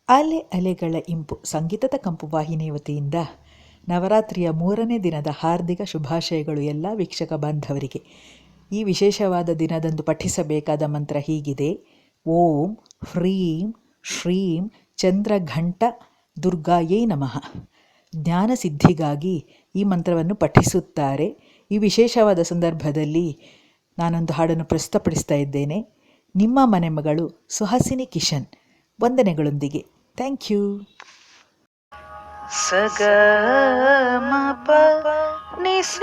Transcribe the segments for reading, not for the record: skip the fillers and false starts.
ಅಲೆ ಅಲೆಗಳ ಇಂಪು ಸಂಗೀತದ ಕಂಪು ವಾಹಿನಿ ವತಿಯಿಂದ ನವರಾತ್ರಿಯ 3ನೇ ದಿನದ ಹಾರ್ದಿಕ ಶುಭಾಶಯಗಳು ಎಲ್ಲ ವೀಕ್ಷಕ ಬಾಂಧವರಿಗೆ. ಈ ವಿಶೇಷವಾದ ದಿನದಂದು ಪಠಿಸಬೇಕಾದ ಮಂತ್ರ ಹೀಗಿದೆ: ಓಂ ಹ್ರೀಂ ಶ್ರೀಂ ಚಂದ್ರಘಂಟ ದುರ್ಗಾಯೇ ನಮಃ. ಜ್ಞಾನ ಸಿದ್ಧಿಗಾಗಿ ಈ ಮಂತ್ರವನ್ನು ಪಠಿಸುತ್ತಾರೆ. ಈ ವಿಶೇಷವಾದ ಸಂದರ್ಭದಲ್ಲಿ ನಾನೊಂದು ಹಾಡನ್ನು ಪ್ರಸ್ತುತಪಡಿಸ್ತಾ ಇದ್ದೇನೆ. ನಿಮ್ಮ ಮನೆ ಮಗಳು ಸುಹಾಸಿನಿ ಕಿಶನ್ ವಂದನೆಗಳೊಂದಿಗೆ. Thank you. ಸಗ ಮಪ ನಿಸ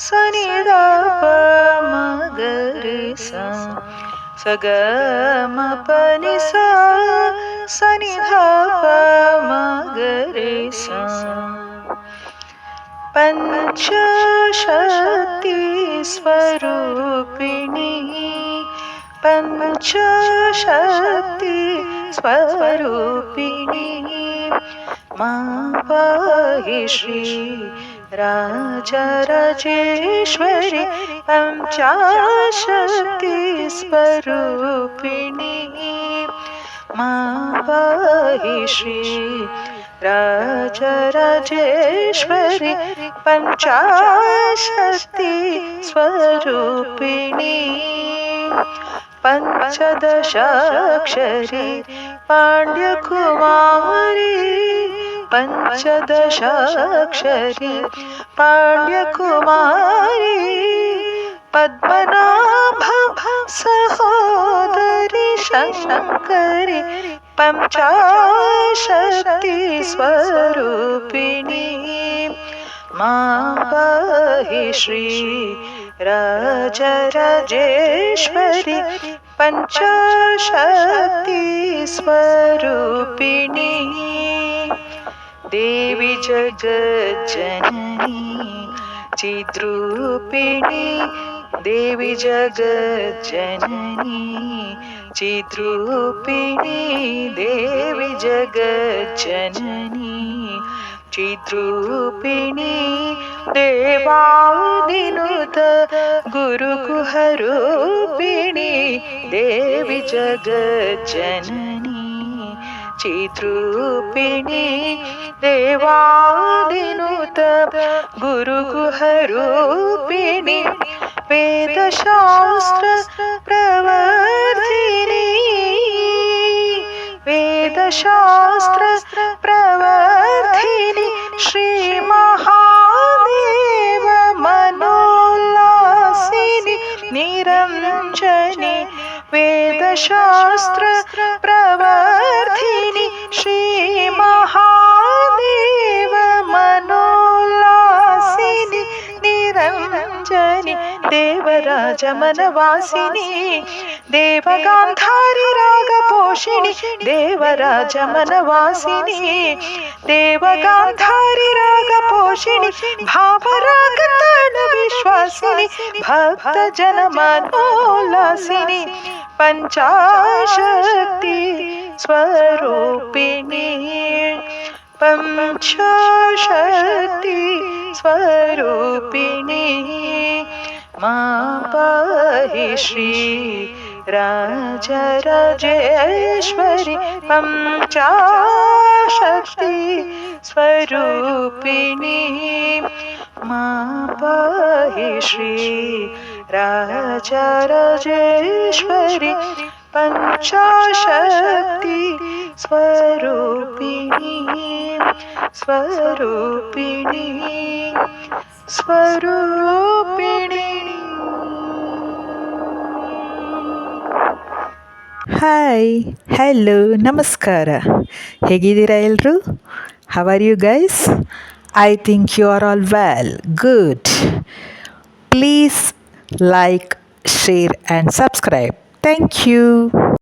ಸನಿದ ಮಗರಿ ಸಗ ಮಪ ನಿಸ ಸನಿಧ ಮಗರಿ ಪಂಚಶಕ್ತಿ ಸ್ವರೂಪಿಣಿ ಪಂಚಶಕ್ತಿ ಸ್ವರೂಪಿಣಿ ಮಾ ಪಾಹಿ ಶ್ರೀ ರಾಜರಾಜೇಶ್ವರಿ ಪಂಚಶಕ್ತಿ ಸ್ವರೂಪಿಣಿ ಮಾ ಪಾಹಿ ಶ್ರೀ ರಾಜರಾಜೇಶ್ವರಿ ಪಂಚಶಕ್ತಿ ಸ್ವರೂಪಿಣಿ ಪಂಚದಶಾಕ್ಷರಿ ಪಾಂಡ್ಯಕುಮಾರಿ ಪಂಚದಶಾಕ್ಷರಿ ಪಾಂಡ್ಯಕುಮಾರಿ ಪದ್ಮನಾಭ ಸಹೋದರಿ ಶಂಕರಿ ಪಂಚಶಕ್ತಿ ಸ್ವರೂಪಿಣಿ ಮಾ ಪಾಹಿ ಶ್ರೀ ರಾಜರಾಜೇಶ್ವರಿ ಪಂಚಶಕ್ತಿ ಸ್ವರೂಪಿಣಿ ದೇವಿ ಜಗಜ್ಜನನಿ ಚಿದ್ರೂಪಿಣಿ ದೇವಿ ಜಗಜ್ಜನನಿ ಚಿದ್ರೂಪಿಣಿ ದೇವಿ ಜಗಜ್ಜನನಿ ಚಿದ್ರೂಪಿಣಿ ದೇವಾದಿನುತ ಗುರುಗುಹರೂಪಿಣಿ ದೇವಿ ಜಗಜ್ಜನನಿ ಚಿದ್ರೂಪಿಣಿ ದೇವಾದಿನುತ ಗುರುಗುಹರೂಪಿಣಿ ವೇದಶಾಸ್ತ್ರ ಪ್ರವರ್ಧಿನಿ ವೇದಶಾಸ್ತ್ರ ಪ್ರವರ್ಧಿನಿ ಶ್ರೀ ಮಹಾದೇವ ಮನೋಲ್ಲಾಸಿನಿ ನಿರಂಜನಿ ವೇದಶಾಸ್ತ್ರ ಪ್ರವರ್ಧಿನಿ ಶ್ರೀ ಮಹಾದೇವ ಮನೋಲ್ಲಾಸಿನಿ ನಿರಂಜನಿ ದೇವರಾಜ ಮನವಾಸಿನಿ ದೇವಗಾಂಧಾರಿ ರಾಗ ಪೋಷಿಣಿ ದೇವರಾಜ ಮನವಾಸಿನಿ ದೇವಗಾಂಧಾರಿ ರಾಗ ಪೋಷಿಣಿ ಭಾವರಾಗ ತಾಳ ವಿಶ್ವಾಸಿನಿ ಭಕ್ತ ಜನ ಮನೋಲ್ಲಾಸಿನಿ ಪಂಚಶಕ್ತಿ ಸ್ವರೂಪಿಣಿ ಪಂಚಶಕ್ತಿ ಸ್ವರೂಪಿಣಿ ಮಾ ಪಾಹಿ ಶ್ರೀ ರಾಜರಾಜೇಶ್ವರಿ ಪಂಚಶಕ್ತಿ ಸ್ವರೂಪಿಣಿ ಮಾ ಪಾಹಿ ಶ್ರೀ ರಾಜರಾಜೇಶ್ವರಿ ಪಂಚಶಕ್ತಿ ಸ್ವರೂಪಿಣಿ ಸ್ವರೂಪಿಣಿ ಸ್ವರೂಪಿಣಿ. ಹಾಯ್, ಹಲೋ, ನಮಸ್ಕಾರ. ಹೇಗಿದ್ದೀರಾ ಎಲ್ಲರೂ? How are you guys? I think you are all well. Good. Please like, share and subscribe. Thank you.